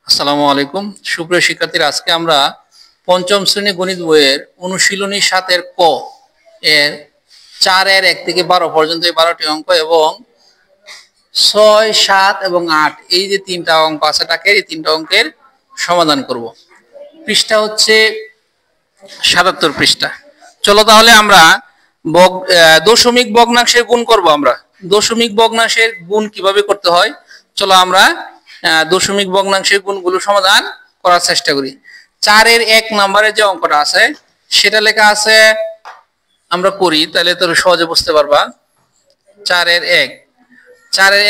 আসসালামু আলাইকুম সুপ্রিয় শিক্ষার্থীরা, আজকে আমরা পঞ্চম শ্রেণী গণিত বইয়ের অনুশীলনী 7 এর ক এর 4 এর 1 থেকে 12 পর্যন্ত এই 12টি অঙ্ক এবং 6, 7 এবং 8 এই যে তিনটা অঙ্ক আছে টাকের এই তিনটা অঙ্কের সমাধান করব। পৃষ্ঠা হচ্ছে 77 পৃষ্ঠা। চলো তাহলে আমরা দশমিক ভগ্নাংশের গুণ করব। আমরা দশমিক ভগ্নাংশের গুণ কিভাবে করতে হয় চলো আমরা দশমিক ভগ্নাংশের গুণগুলো সমাধান করার চেষ্টা করি। 4 এর 1 নম্বরে যে অঙ্কটা আছে সেটা লেখা আছে, আমরা করি তাহলে তো সহজে বুঝতে পারবা। 4 এর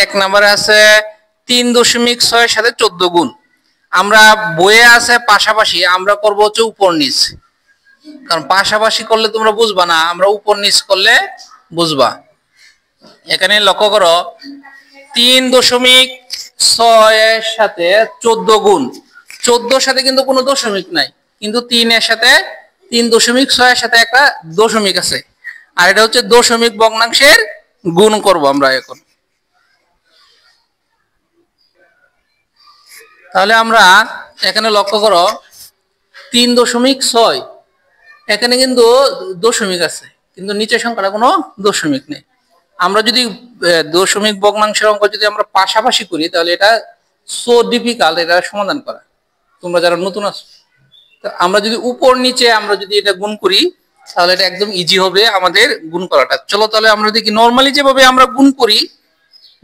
1 নম্বরে আছে 3.6 সাথে 14 গুণ। আমরা বইয়ে আছে পাশাপাশি, আমরা করব হচ্ছে উপর নিচ, কারণ পাশাপাশি করলে তোমরা বুঝবা না, আমরা উপর নিচ করলে বুঝবা। এখানে লক্ষ্য করো 3.6 এর সাথে 14 গুণ। 14 সাথে কিন্তু কোনো দশমিক নাই, কিন্তু 3 এর সাথে 3.6 এর সাথে একটা দশমিক আছে, আর এটা হচ্ছে দশমিক ভগ্নাংশের গুণ করব আমরা এখন। তাহলে আমরা এখানে লক্ষ্য করো 3.6, এখানে কিন্তু দশমিক আছে কিন্তু নিচের সংখ্যাটা কোনো দশমিক নেই। আমরা যদি দশমিক ভগ্নাংশের অঙ্ক যদি আমরা পাশাপাশি করি তাহলে এটা সো ডিফিকাল্ট এটা সমাধান করা, তোমরা যারা নতুন আছো। আমরা যদি উপর নিচে আমরা যদি এটা গুণ করি তাহলে এটা একদম ইজি হবে আমাদের গুণ করাটা। চলো তাহলে আমরা দেখি নরমালি যেভাবে আমরা গুণ করি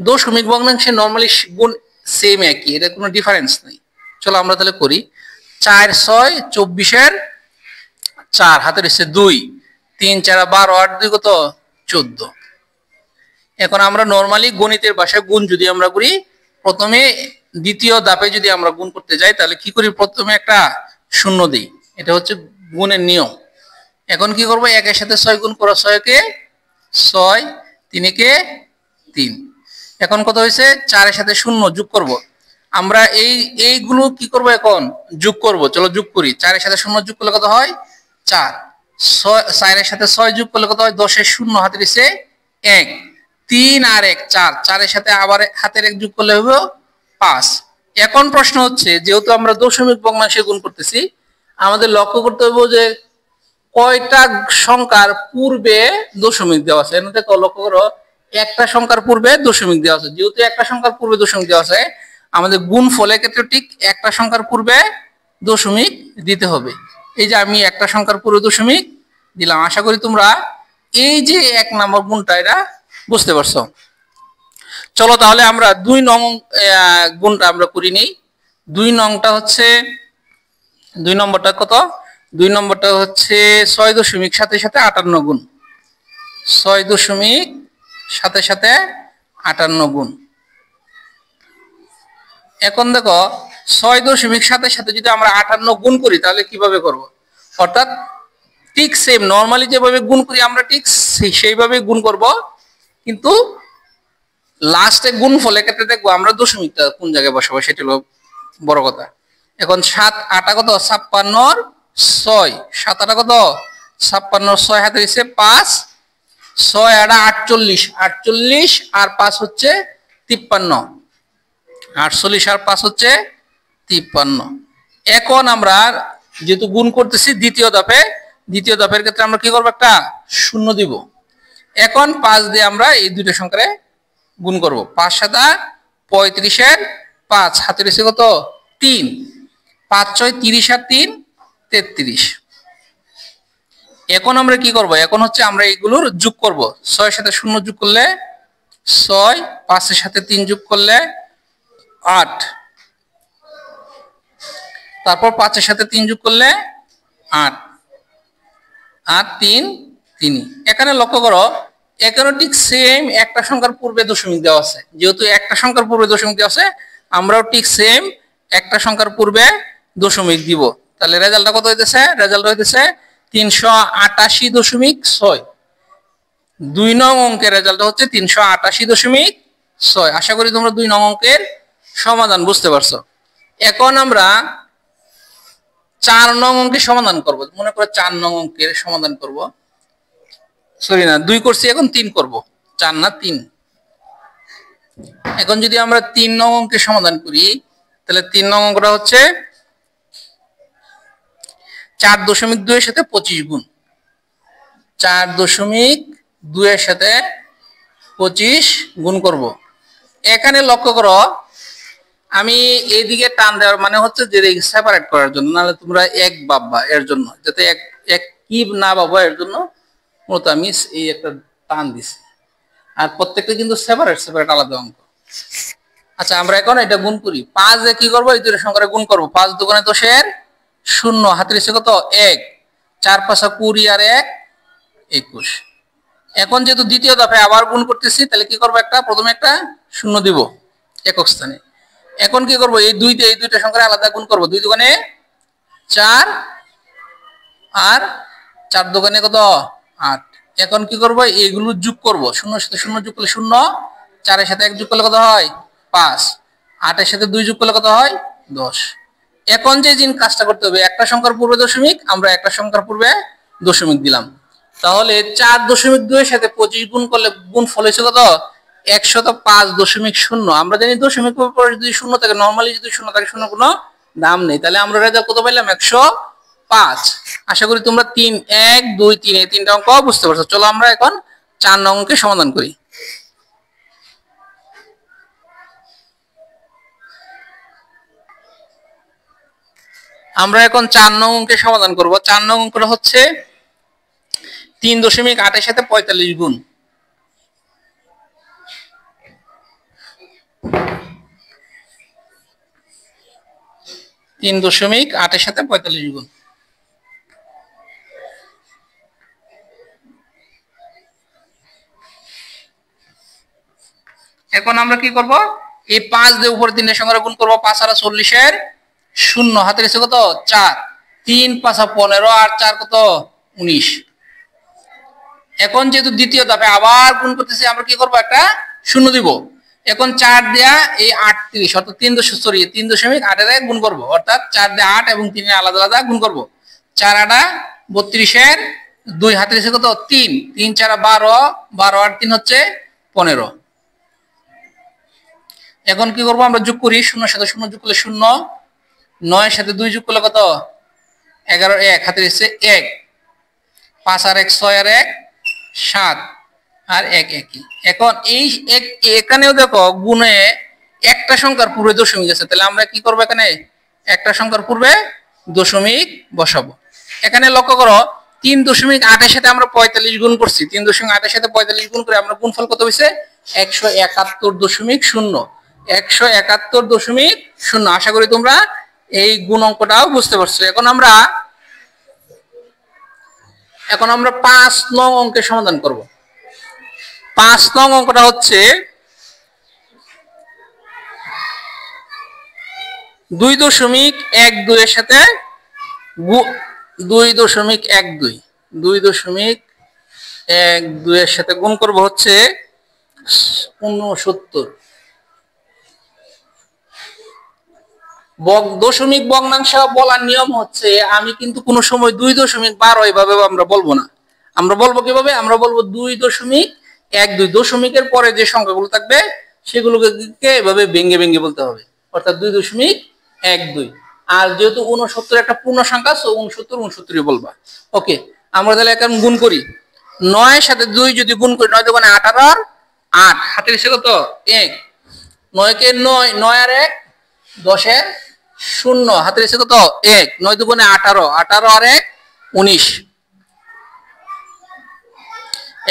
দশমিক ভগ্নাংশে নরমালি গুণ সেম একই, এটা কোনো ডিফারেন্স নেই। চলো আমরা তাহলে করি। 4, 6, 24 4 হাতের এসে 2, 3, 4, 12, 8, 2 কত 14। এখন আমরা নরমালি গণিতের ভাষায় গুণ যদি আমরা করি, প্রথমে দ্বিতীয় ধাপে যদি আমরা গুণ করতে যাই তাহলে কি করি, প্রথমে একটা শূন্য দিই, এটা হচ্ছে গুণের নিয়ম। এখন কি করব, 1 এর সাথে 6 গুণ করো, 6 কে 6, 3 কে 3। এখন কত হয়েছে, 4 এর সাথে 0 যোগ করব। আমরা এইগুলো কি করব, এখন যোগ করব। চলো যোগ করি। 4 এর সাথে 0 যোগ করলে কত হয় 4, 4 এর সাথে 6 যোগ করলে কত হয় 10 এর 0 হাতের এসে 1, 3 আর 1 4, 4 এর সাথে আবার হাতের 1 যোগ করলে হবে 5। এখন প্রশ্ন হচ্ছে, যেহেতু আমরা দশমিক ভগ্নাংশে গুণ করতেছি, আমাদের লক্ষ্য করতে হবে যে কয়টা সংখ্যার পূর্বে দশমিক দেওয়া আছে। এর দেখো লক্ষ্য করো, একটা সংখ্যার পূর্বে দশমিক দেওয়া আছে। যেহেতু একটা সংখ্যার পূর্বে দশমিক দেওয়া আছে, আমাদের গুণফলের ক্ষেত্রে ঠিক একটা সংখ্যার পূর্বে দশমিক দিতে হবে। এই যে আমি একটা সংখ্যার পূর্বে দশমিক দিলাম। আশা করি তোমরা এই যে 1 নম্বর গুণটা এটা বুঝতে পারছো। চলো তাহলে আমরা 2 নং গুণটা আমরা করি নিই। 2 নংটা হচ্ছে, 2 নম্বরটা কত, 2 নম্বরটা হচ্ছে 6.7 সাথে 58 গুণ। 6.7 সাথে 58 গুণ। এখন দেখো 6.7 সাথে যদি আমরা 58 গুণ করি তাহলে কিভাবে করব, অর্থাৎ ঠিক সেম নরমালি যেভাবে গুণ করি আমরা ঠিক সেইভাবে গুণ করব, কিন্তু লাস্টে গুণ ফলের ক্ষেত্রে দেখবো আমরা দশমিকটা কোন জায়গায় বসাবো, সেটা হলো বড় কথা। এখন 7 8 কত 56 6, 7 8 কত 56, 6 হাতে এসে 5, 6 8 48, 48 আর 5 হচ্ছে 53, 48 আর 5 হচ্ছে 53। এখন আমরা যেহেতু গুণ করতেছি দ্বিতীয় ধাপের ক্ষেত্রে আমরা কি করবো, একটা শূন্য দিব। এখন 5 দিয়ে আমরা এই দুটো সংখ্যারে গুণ করব। 5 7 35 এর 5 হাতের এসে কত 3, 5 6 30 আর 3 33। এখন আমরা কি করব, এখন হচ্ছে আমরা এগুলোর যোগ করব। 6 এর সাথে 0 যোগ করলে 6, 5 এর সাথে 3 যোগ করলে 8, তারপর 5 এর সাথে 3 যোগ করলে 8, 8 3 3। এখানে লক্ষ্য করো, এখানে ঠিক সেম একটা সংখ্যার পূর্বে দশমিক দেওয়া আছে। যেহেতু একটা সংখ্যার পূর্বে দশমিক দেওয়া আছে, আমরাও ঠিক সেম একটা সংখ্যার পূর্বে দশমিক দিব। তাহলে রেজাল্টটা কত হইতেছে, রেজাল্ট হইতেছে 388.6। 2 নং অঙ্কের রেজাল্ট হচ্ছে 388.6। আশা করি তোমরা 2 নং অঙ্কের সমাধান বুঝতে পারছো। এখন আমরা 4 নং অঙ্কের সমাধান করব। মনে করো 4 নং অঙ্কের সমাধান করব, সরি না 2 করছি, এখন 3 করব, 4 না 3। এখন যদি আমরা 3 নং অঙ্কের সমাধান করি তাহলে 3 নং অঙ্কটা হচ্ছে 4.2 এর সাথে 25 গুণ। 4.2 এর সাথে 25 গুণ করব। এখানে লক্ষ্য করো আমি এইদিকে টান দেওয়ার মানে হচ্ছে যে সেপারেট করার জন্য, নাহলে তোমরা এক ভাববা, এর জন্য যাতে এক এক কি না ভাবো এর জন্য মূলত আমি এই একটা টান দিছি। আর প্রত্যেকটা কিন্তু সেপারেট সেপারেট আলাদা অঙ্ক। আচ্ছা আমরা এখন এটা গুণ করি। 5 দিয়ে কি করবো? এই দুটো সংখ্যারে গুণ করবো। 5 দুগুণে 10 শূন্য, হাতের নিচে কত? 1, 4 5 20 আর 1 21। এখন যেহেতু দ্বিতীয় দফে আবার গুণ করতেছি, তাহলে কি করবো? প্রথমে একটা শূন্য দিব একক স্থানে। এখন কি করবো? এই দুইটা সংখ্যা আলাদা গুণ করবো। 2 দুগুণে 4 আর 4 দুগুণে কত? 8। এখন কি করবো? এইগুলো যোগ করবো। 0 এর সাথে 0 যোগ করলে 0, 4 এর সাথে 1 যোগ করলে কত হয়? 5, 8 এর সাথে 2 যোগ করলে কত হয়? 10। এখন যে কাজটা করতে হবে, একটা সংখ্যার পূর্বে দশমিক, আমরা একটা সংখ্যার পূর্বে দশমিক দিলাম। তাহলে 4.2 এর সাথে 25 গুণ করলে গুণফল হয়েছে কত? 105.0। আমরা জানি দশমিক পরে যদি শূন্য থাকে, নরমালি যদি শূন্য থাকে, শূন্য কোনো দাম নেই। তাহলে আমরা রেজাল্ট কত পাইলাম? 105। আশা করি তোমরা 3, 1, 2, 3 এই তিনটা অঙ্ক বুঝতে পারছো। চলো আমরা এখন 4 নং অঙ্কের সমাধান করি। আমরা এখন 4 নং অঙ্কের সমাধান করব। 4 নং অঙ্কটা হচ্ছে 3.8 এর সাথে 45 গুণ। 3.8 এর সাথে 45 গুণ। এখন আমরা কি করব? এই 5 দিয়ে উপরে 3 এর সঙ্গে গুণ করব। 5 আর 40 এর শূন্য, হাতের নিচে কত? 4, 3 5 15 আর 4 কত? 19। এখন যেহেতু দ্বিতীয় ধাপে আবার গুণ করতেছি, আমরা কি করব? একটা শূন্য দিব। এখন 4 দেয়া এই 38, অর্থাৎ 3.8 এর গুণ করব, অর্থাৎ 4 দিয়ে 8 এবং 3 এর আলাদা আলাদা গুণ করব। 4 8 32 এর 2, হাতের নিচে কত? 3, 3 4 12, 12 আর 3 হচ্ছে 15। এখন কি করব? আমরা যোগ করি। 0 এর সাথে 0 যোগ করলে 0, 9 এর সাথে 2 যোগ করলে কত? 11, 1 হাতের নিচে 1, 5 আর 1 6 আর 1 7 আর 1 1। এখন এই এখানেও দেখো গুণে একটা সংখ্যার পূর্বে দশমিক আছে, তাহলে আমরা কি করব? এখানে একটা সংখ্যার পূর্বে দশমিক বসাবো। এখানে লক্ষ্য করো 3.8 এর সাথে আমরা 45 গুণ করছি। 3.8 এর সাথে 45 গুণ করে আমরা গুণফল কত হইছে? 171.0। 171.0। আশা করি তোমরা এই গুণ অঙ্কটাও বুঝতে পারছো। এখন আমরা 5 নং অঙ্কের সমাধান করব। 5 নং অঙ্কটা হচ্ছে 2.12 এর সাথে 2.12 এর সাথে গুণ করব হচ্ছে 69। দশমিক ভগ্নাংশ বলার নিয়ম হচ্ছে, আমি কিন্তু কোনো সময় 2.12 এইভাবে আমরা বলবো না। আমরা বলবো কিভাবে? আমরা বলবো 2.12। দশমিকের পরে যে সংখ্যাগুলো থাকবে সেগুলোকে এভাবে ভেঙে ভেঙে বলতে হবে, অর্থাৎ 2.12। আর যেহেতু 69 একটা পূর্ণ সংখ্যা, 69 বলবা। ওকে, আমরা তাহলে এখন গুণ করি। 9 এর সাথে 2 যদি গুণ করি, 9 দুগুণে 18 আর 8, হাতের নিচে কত? 1। 9 কে 9, 9 আর 1 10 এর শূন্য, হাতের নিচে কত? 1, 9 দুগুণে 18, 18 আর 1 19।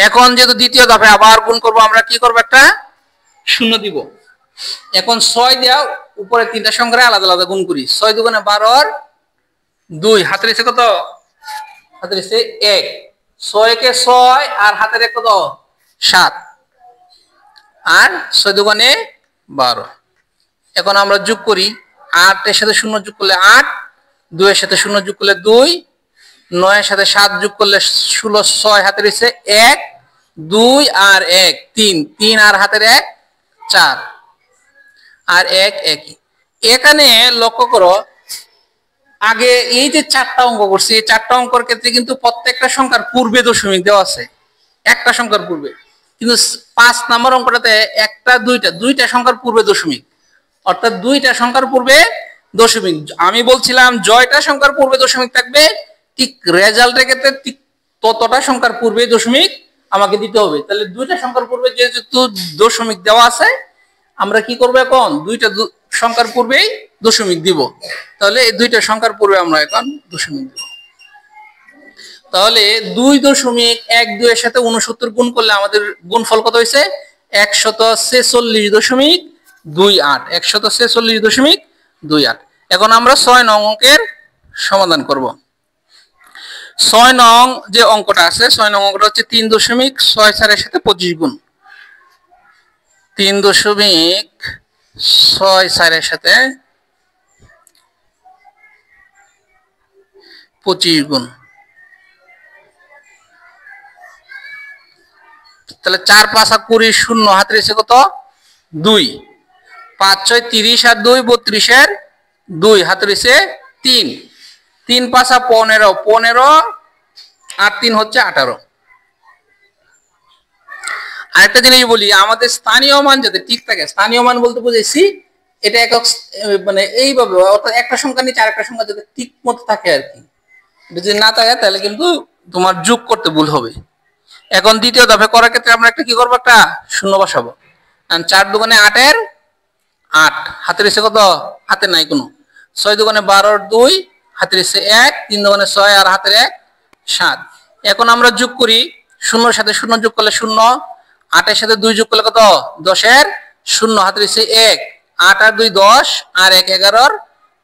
এখন যেহেতু দ্বিতীয় ধাপে আবার গুণ করব, আমরা কি করব? একটা শূন্য দিব। এখন 6 দেওয়া উপরে তিনটা সংখ্যা আলাদা আলাদা গুণ করি। 6 দুগুণে 12 আর 2, হাতের নিচে কত? হাতের নিচে 1। 6 কে 6 আর হাতের 1 কত? 7 আর 6 দুগুণে 12। এখন আমরা যোগ করি। 8 এর সাথে 0 যোগ করলে 8, 2 এর সাথে 0 যোগ করলে 2, 9 এর সাথে 7 যোগ করলে 16, 6 হাতের নিচে 1, 2 আর 1 3, 3 আর হাতের 1 4 আর 1 1। এখানে লক্ষ্য করো, আগে এই যে 4টা অঙ্ক করছি, এই 4টা অঙ্কের ক্ষেত্রে কিন্তু প্রত্যেকটা সংখ্যার পূর্বে দশমিক দেওয়া আছে, একটা সংখ্যার পূর্বে। কিন্তু 5 নম্বর অঙ্কটাতে একটা দুইটা সংখ্যার পূর্বে দশমিক। অর্থাৎ দুইটা সংখ্যার পূর্বে দশমিক। আমি বলছিলাম জয়টা সংখ্যার পূর্বে দশমিক থাকবে, ঠিক রেজাল্টের ক্ষেত্রে ঠিক ততটা সংখ্যার পূর্বে দশমিক আমাকে দিতে হবে। তাহলে দুইটা সংখ্যার পূর্বে যেহেতু দশমিক দেওয়া আছে, আমরা কি করব, এখন দুইটা সংখ্যার পূর্বেই দশমিক দিব। তাহলে এই দুইটা সংখ্যার পূর্বে আমরা এখন দশমিক দিব। তাহলে 2.12 এর সাথে 69 গুণ করলে আমাদের গুণফল কত হয়েছে? 146.28। 146.28। এখন আমরা 6 নং অঙ্কের সমাধান করব। 6 নং যে অঙ্কটা আছে, 6 নং অঙ্কটা হচ্ছে 3.64 এর সাথে 25 গুণ। 3.64 এর সাথে 25 গুণ। তাহলে 4 5 20, 0 হাতে রয়েছে কত? 2। 5 6 30 আর 2 32 এর 2 হাতে রয়েছে 3। 3 5 15, 15 আর 3 হচ্ছে 18। আরেকটা জিনিস বলি, আমাদের স্থানীয় মান যাতে ঠিক থাকে, স্থানীয় মান বলতে বুঝেছি এটা একক, মানে এইভাবে, অর্থাৎ একটা সংখ্যা নিচে আরেকটা সংখ্যা যাতে ঠিক মতো থাকে আর কি। যদি না থাকে তাহলে কিন্তু তোমার যোগ করতে ভুল হবে। এখন দ্বিতীয় দফে করার ক্ষেত্রে আমরা একটা কি করবো, একটা শূন্য বসাবো। 4 দুগুণে 8 এর 8, হাতে রয়েছে কত? হাতে নাই কোনো। 6 দুগুণে 12 এর 2, হাতে রয়েছে 1। 3 দুগুণে 6 আর হাতের 1, 7। এখন আমরা যোগ করি, শূন্যর সাথে শূন্য যোগ করলে 0, 8 এর সাথে 2 যোগ করলে কত? 10 এর 0, হাতে রয়েছে 1। 8 আর 2 10, আর 1 11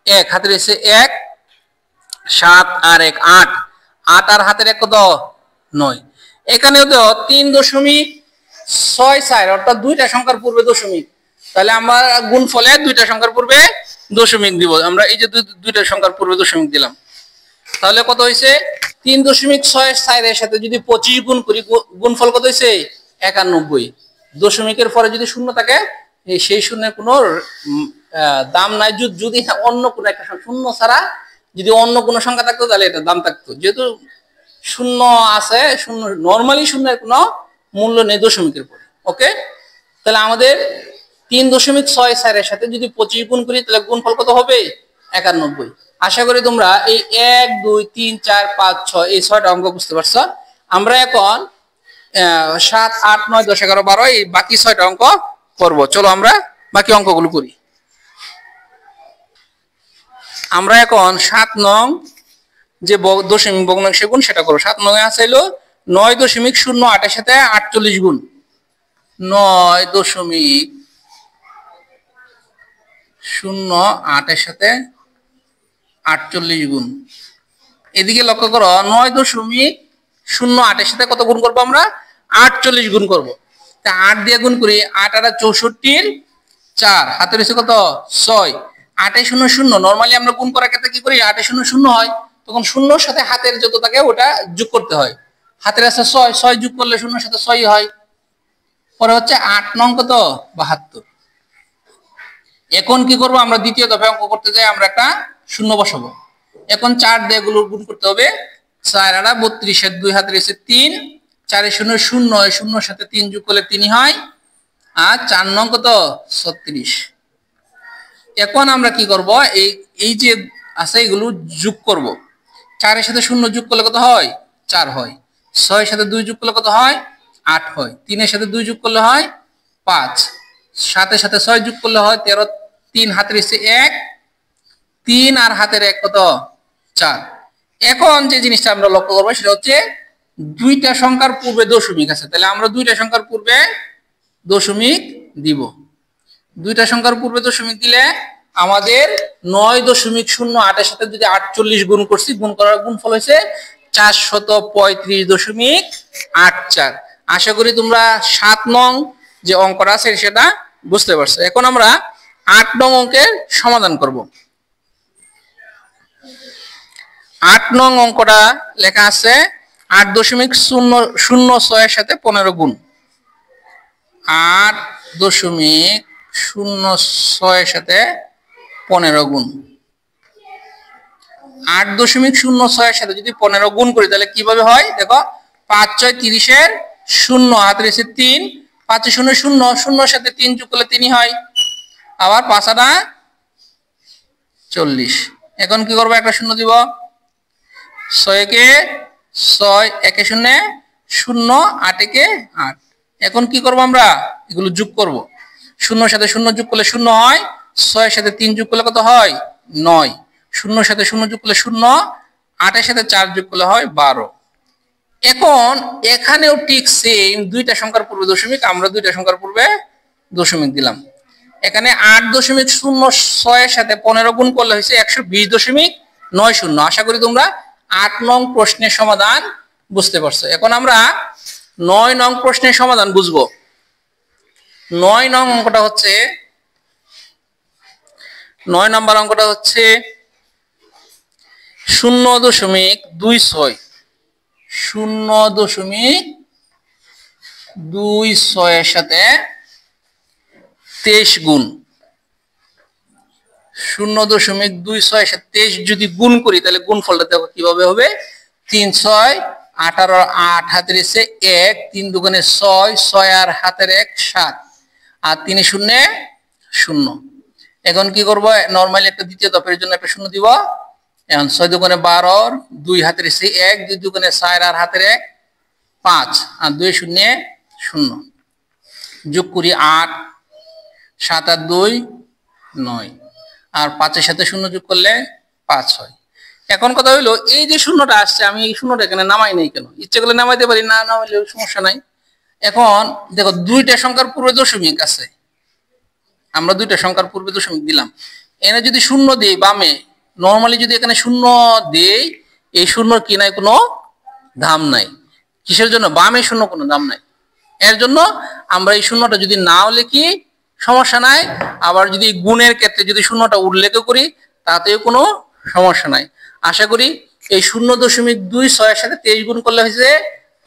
1, হাতে রয়েছে 1। 7 আর 1 8, 8 আর হাতের 1 কত? 9। এখানেও তো 3.64, অর্থাৎ দুইটা সংখ্যার পূর্বে দশমিক। তাহলে আমরা গুণফলে দুইটা সংখ্যার পূর্বে দশমিক দিব। আমরা এই যে দুইটা সংখ্যার পূর্বে দশমিক দিলাম, তাহলে কত হয়েছে? 3.64 এর সাথে যদি 25 গুণ করি, গুণফল কত হয়েছে? 91। দশমিকের পরে যদি শূন্য থাকে, সেই শূন্যের কোনো দাম নাই। যদি অন্য কোনো একটা শূন্য ছাড়া যদি অন্য কোনো সংখ্যা থাকতো তাহলে এটা দাম থাকতো। যেহেতু শূন্য আছে, শূন্য নর্মালি শূন্যের কোনো মূল্য নেই দশমিকের পরে। ওকে, তাহলে আমাদের 3.64 এর সাথে যদি 25 গুণ করি তাহলে গুণফল কত হবে? 91। আশা করি তোমরা এই 1 2 3 4 5 6 এই 6টা অঙ্ক বুঝতে পারছো। আমরা এখন 7 8 9 10 11 12 এই বাকি 6টা অঙ্ক করব। চলো আমরা বাকি অঙ্কগুলো করি। আমরা এখন 7 নং যে দশমিক ভগ্নাংশে গুণ সেটা করবো। 7 নং এ চাইলো 9.08 এর সাথে 48 গুণ। 9.08 এর সাথে 48 গুণ। এদিকে লক্ষ্য করো, 9.08 এর সাথে কত গুণ করবো আমরা? 48 গুণ করবো। তা 8 দিয়ে গুণ করি, 8 আর 64 4, হাতে রয়েছে কত? 6। 8 0 0, নরমালি আমরা গুণ করার ক্ষেত্রে কি করি? 8 0 0 হয়, তখন শূন্যর সাথে হাতের যত থাকে ওটা যোগ করতে হয়। হাতের আছে 6, 6 যোগ করলে শূন্যর সাথে 6 হয়। পরে হচ্ছে 8 নং কত? 72। এখন কি করব, আমরা দ্বিতীয় দফায় অঙ্ক করতে যাই, আমরা একটা শূন্য বসাবো। এখন 4 দিয়ে এগুলো গুণ করতে হবে। 4 আর 32 এর 2, হাতে রয়েছে 3। 4 0 0, শূন্যর সাথে 3 যোগ করলে 3 হয়। আর 4 নং কত? 36। এখন আমরা কি করব, এই যে আছে এগুলো যোগ করব। 4 এর সাথে 0 যোগ করলে কত হয়? 4 হয়। 6 এর সাথে 2 যোগ করলে কত হয়? 8 হয়। 3 এর সাথে 2 যোগ করলে হয় 5। 7 এর সাথে 6 যোগ করলে হয় 13। 3 হাতের এসে 1, 3 আর হাতের 1 কত? 4। এখন যে জিনিসটা আমরা লক্ষ্য করবো সেটা হচ্ছে দুইটা সংখ্যার পূর্বে দশমিক আছে, তাহলে আমরা দুইটা সংখ্যার পূর্বে দশমিক দিব। দুইটা সংখ্যার পূর্বে দশমিক দিলে আমাদের 9.08 এর সাথে যদি 48 গুণ করছি, গুণ করার গুণফল হয়েছে 435.84। আশা করি তোমরা 7 নং যে অঙ্কটা আছে সেটা বুঝতে পারছো। এখন আমরা 8 নং অঙ্কের সমাধান করব। 8 নং অঙ্কটা লেখা আছে 8.006 এর সাথে 15 গুণ। 8.06 এর সাথে 15 গুণ। 8.06 এর সাথে যদি 15 গুণ করি তাহলে কিভাবে হয় দেখো। 5 6 30 এর 0, হাতে রয়েছে 3। 5 0 0, শূন্যর সাথে 3 যোগ করলে 3 হয়। আবার 5 আনা 40। এখন কি করবো, একটা শূন্য দিব, 6 একে 6, 1 এ 0 0, 8 একে 8। এখন কি করব, আমরা এগুলো যোগ করব। 0 সাথে 0 যোগ করলে 0 হয়, 6 এর সাথে 3 যোগ করলে কত হয় 9, 0 সাথে 0 যোগ করলে 0, 8 এর সাথে 4 যোগ করলে হয় 12। এখন এখানেও ঠিক সেম দুইটা সংখ্যার পূর্বে দশমিক, আমরা দুইটা সংখ্যার পূর্বে দশমিক দিলাম। এখানে 8.06 এর সাথে 15 গুণ করলে হয়েছে 120.90। আশা করি তোমরা 8 নং প্রশ্নের সমাধান বুঝতে পারছো। এখন আমরা 9 নং প্রশ্নের সমাধান বুঝবো। 9 নং অঙ্কটা হচ্ছে, 9 নম্বর অঙ্কটা হচ্ছে 0.26, 0.26 এর সাথে 23 গুণ। 0.26 এর সাথে 23 যদি গুণ করি তাহলে গুণফলটা দেখো কিভাবে হবে। 3 6 18, 8 হাতের 1, 3 দুগুণে 6, 6 আর হাতের 1 7, আর 3 0 0। এখন কি করব, নরমালি একটা দ্বিতীয় দফের জন্য একটা শূন্য দিব। এখন 6 দুগুণে 12, 2 হাতের 1, 2 দুগুণে 4 আর হাতের 1 5, আর 2 0 0। যোগ করি 8, 7 আর 2 9, আর 5 এর সাথে 0 যোগ করলে 5 হয়। এখন কথা হইলো, এই যে শূন্যটা আসছে, আমি এই শূন্যটা এখানে নামাই নাই কেন? ইচ্ছে করলে নামাইতে পারি, না নামাইলে সমস্যা নাই। এখন দেখো দুইটা সংখ্যার পূর্বে দশমিক আছে, আমরা দুইটা সংখ্যার পূর্বে দশমিক দিলাম। এনে যদি শূন্য দিই বামে, নরমালি যদি এখানে শূন্য দেই, এই শূন্যর কি নাই, কোনো দাম নাই। কিসের জন্য? বামে শূন্য কোনো দাম নাই। এর জন্য আমরা এই শূন্যটা যদি নাও লিখি সমস্যা নাই, আবার যদি গুণের ক্ষেত্রে যদি শূন্যটা উল্লেখ করি তাতেও কোনো সমস্যা নাই। আশা করি এই 0.26 এর সাথে 23 গুণ করলে হয়েছে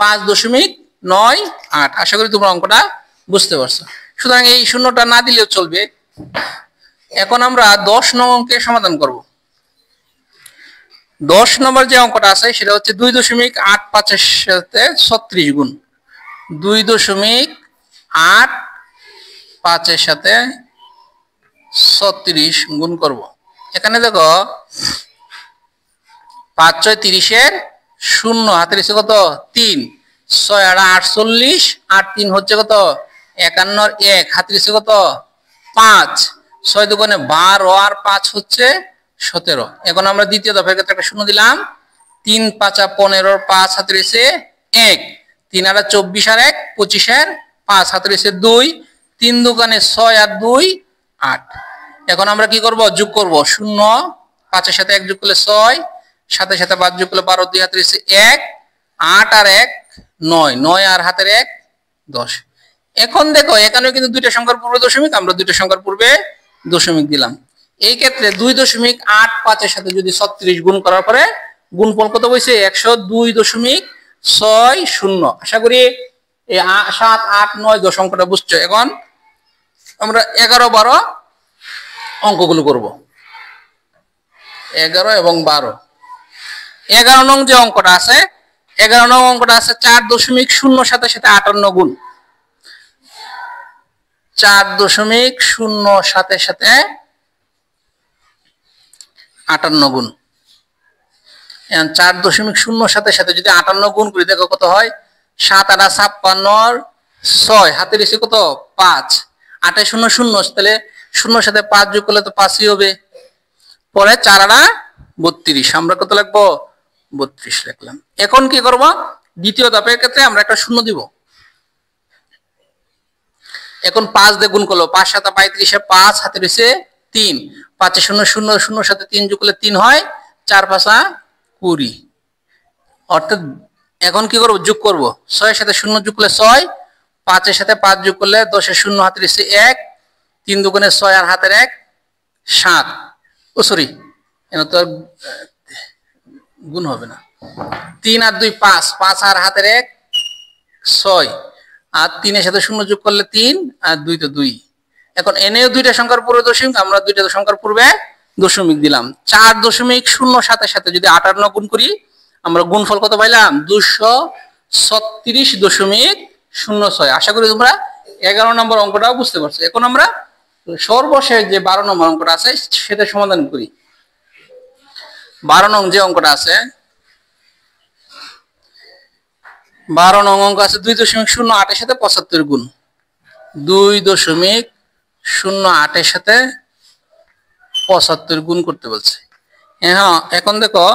5.98। আশা করি তোমরা অঙ্কটা বুঝতে পারছো। সুতরাং এই শূন্যটা না দিলেও চলবে। এখন আমরা 10 নং অঙ্কের সমাধান করব। 10 নম্বর যে অঙ্কটা আছে সেটা হচ্ছে 2.85 এর সাথে 36 গুণ। 2.85 এর সাথে 36 গুণ করব। এখানে দেখো 5 6 30 এর 0, হাতের এসে কত 3, 6 আর 48, 8 3 হচ্ছে কত 51 আর 1, হাতের এসে কত 5, 6 দুগুণে 12 আর 5 হচ্ছে 17। এখন আমরা দ্বিতীয় দফার ক্ষেত্রে একটা শূন্য দিলাম। 3 5 15, 5 হাতের এসে 1, 3 আর 24 আর 1 25 এর 5, হাতের এসে 2, 3 দুগুণে 6 আর 2 8। এখন আমরা কি করব, যোগ করব। 0 5 এর সাথে 1 যোগ করলে 6, 7 এর সাথে 5 যোগ করলে 12, 2 হাতের এসে 1, 8 আর 1 9, 9 আর হাতের 1 10। এখন দেখো এখানেও কিন্তু দুইটা সংখ্যার পূর্বে দশমিক, আমরা দুইটা সংখ্যার পূর্বে দশমিক দিলাম। এই ক্ষেত্রে 2.85 এর সাথে যদি 36 গুণ করার পরে গুণফল কত হইছে 102.60। আশা করি এই 7 8 9 10 অঙ্কটা বুঝছো। এখন আমরা 11 12 অঙ্কগুলো করব। 11 এবং 12। 11 নং যে অঙ্কটা আছে, 11 নং অঙ্কটা আছে 4.07 এর সাথে 58 গুণ। 4.07 এর সাথে 58 গুণ। 4.07 এর সাথে যদি 58 গুণ করি দেখো কত হয়। 7 8 56, 6 হাতের এসে কত 5, 8 0 0, তাহলে 0 সাথে 5 যোগ করলে তো 5ই হবে। পরে 4 8 32, আমরা কত লিখবো 32 লিখলাম। এখন কি করব, দ্বিতীয় ধাপের ক্ষেত্রে আমরা একটা শূন্য দিব। এখন 5 দিয়ে গুণ করলো, 5 7 35 এ 5 হাতে রয়েছে 3, 5 0 0 0 সাথে 3 যোগ করলে 3 হয়, 4 5 20। অর্থাৎ এখন কি করব, যোগ করব। 6 এর সাথে 0 যোগ করলে 6, 5 এর সাথে 5 যোগ করলে 10 এর 0 হাতে রয়েছে 1, 3 দুগুণে 6 আর হাতের 1 7। ও সরি, এখানে তো গুণ হবে না। 3 আর 2 5, 5 আর হাতের 1 6, আর 3 এর সাথে 0 যোগ করলে 3, আর 2 তো 2। এখন এনেও দুইটা সংখ্যার পূর্বে দশমিক, আমরা দুইটা সংখ্যার পূর্বে দশমিক দিলাম। 4.07 এর সাথে যদি 58 গুণ করি আমরা গুণফল কত পাইলাম 236.06। আশা করি তোমরা 11 নম্বর অঙ্কটাও বুঝতে পারছো। এখন আমরা সর্বশেষ যে 12 নম্বর অঙ্কটা আছে সেটা সমাধান করি। 12 নং যে অঙ্কটা আছে, 12 নং অঙ্ক আছে 2.08 এর সাথে 75 গুণ। 2.08 এর সাথে 75 গুণ করতে বলছে। হ্যাঁ, এখন দেখো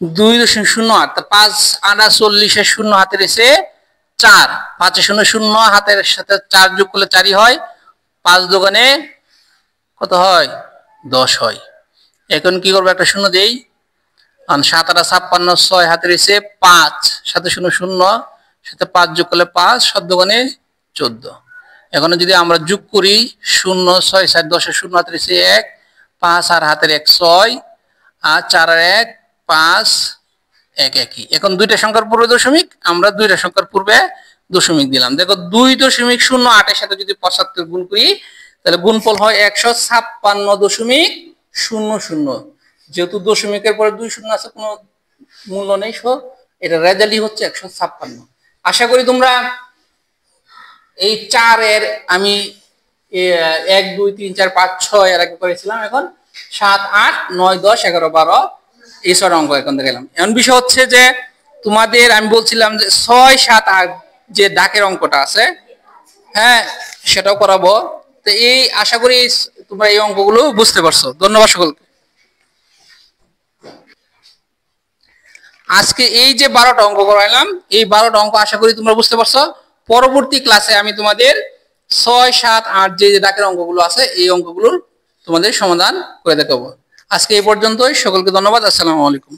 2.08, 5 আনা 40 এর শূন্য হাতের এসে 4, 5 শূন্য শূন্য হাতের সাথে 4 যোগ করলে 4ই হয়, 5 দোকানে কত হয়? 10 হয়। এখন কি করবো? একটা শূন্য দেই, 7 8 56, 6 হাতের এসে 5, 7 শূন্য শূন্য সাথে 5 যোগ করলে 5, 7 দোকানে 14। এখন যদি আমরা যোগ করি 0 6 7 10 এর শূন্য হাতের এসে 1, 5 আর হাতের 1 6 আর 4 আর 1 5 1 একই। এখন দুইটা সংখ্যার পূর্বে দশমিক, আমরা দুইটা সংখ্যার পূর্বে দশমিক দিলাম। দেখো 2.08 এর সাথে যদি 75 গুণ করি তাহলে গুণফল হয় 156.00। যেহেতু দশমিকের পরে 2 শূন্য আছে, কোনো মূল্য নেই, সো এটা রেজাল্টই হচ্ছে 156। আশা করি তোমরা এই 4 এর আমি 1 2 3 4 5 6 এর আগে করেছিলাম, এখন 7 8 9 10 11 12 এই 6 অঙ্ক এখন দেখালাম। এখন বিষয় হচ্ছে যে তোমাদের আমি বলছিলাম যে 6 7 8 যে ডাকের অঙ্কটা আছে, হ্যাঁ, সেটাও করাবো। তো এই আশা করি তোমরা এই অঙ্কগুলো বুঝতে পারছো। ধন্যবাদ সকলকে। আজকে এই যে 12টা অঙ্ক করাইলাম, এই 12টা অঙ্ক আশা করি তোমরা বুঝতে পারছো। পরবর্তী ক্লাসে আমি তোমাদের 6 7 8 যে ডাকের অঙ্কগুলো আছে এই অঙ্কগুলোর তোমাদের সমাধান করে দেখাবো। আজকে এই পর্যন্তই। সকলকে ধন্যবাদ। আসসালামু আলাইকুম।